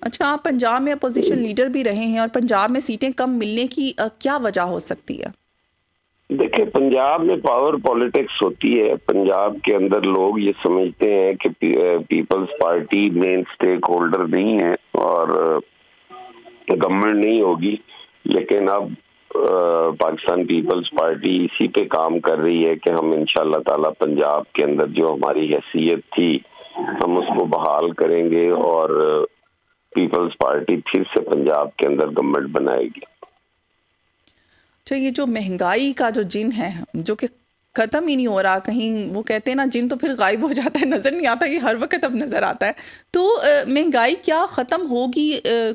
اچھا، آپ پنجاب میں اپوزیشن لیڈر بھی رہے ہیں اور پنجاب میں سیٹیں کم ملنے کی کیا وجہ ہو سکتی ہے؟ دیکھیں، پنجاب میں پاور پالیٹکس ہوتی ہے. پنجاب کے اندر لوگ یہ سمجھتے ہیں کہ پیپلز پارٹی مین سٹیک ہولڈر نہیں ہے اور گورنمنٹ نہیں ہوگی. لیکن اب پاکستان پیپلز پارٹی اسی پہ کام کر رہی ہے کہ ہم انشاءاللہ تعالی پنجاب کے اندر جو ہماری حیثیت تھی ہم اس کو بحال کریں گے اور پیپلز پارٹی پھر سے پنجاب کے اندر گورنمنٹ بنائے گی. اچھا، یہ جو مہنگائی کا جو جن ہے جو کہ ختم ہی نہیں ہو رہا، کہیں وہ کہتے ہیں نا جن تو پھر غائب ہو جاتا ہے، نظر نہیں آتا، یہ ہر وقت اب نظر آتا ہے. تو مہنگائی کیا ختم ہوگی؟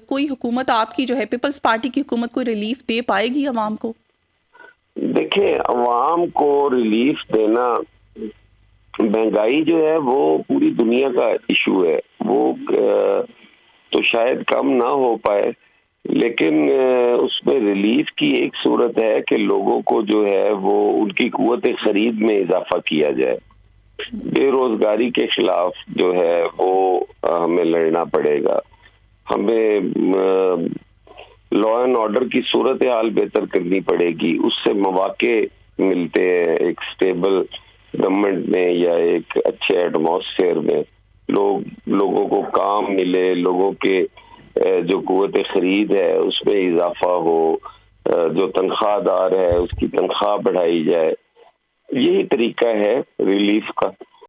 کوئی حکومت آپ کی جو ہے پیپلز پارٹی کی حکومت کوئی ریلیف دے پائے گی عوام کو؟ دیکھیں، عوام کو ریلیف دینا، مہنگائی جو ہے وہ پوری دنیا کا ایشو ہے. وہ تو شاید کم نہ ہو پائے، لیکن اس میں ریلیف کی ایک صورت ہے کہ لوگوں کو جو ہے وہ ان کی قوت خرید میں اضافہ کیا جائے. بے روزگاری کے خلاف جو ہے وہ ہمیں لڑنا پڑے گا. ہمیں لا اینڈ آرڈر کی صورتحال بہتر کرنی پڑے گی. اس سے مواقع ملتے ہیں ایک سٹیبل گورنمنٹ میں یا ایک اچھے ایٹماسفیئر میں. لوگوں کو کام ملے، لوگوں کے جو قوت خرید ہے اس میں اضافہ ہو، جو تنخواہ دار ہے اس کی تنخواہ بڑھائی جائے. یہی طریقہ ہے ریلیف کا.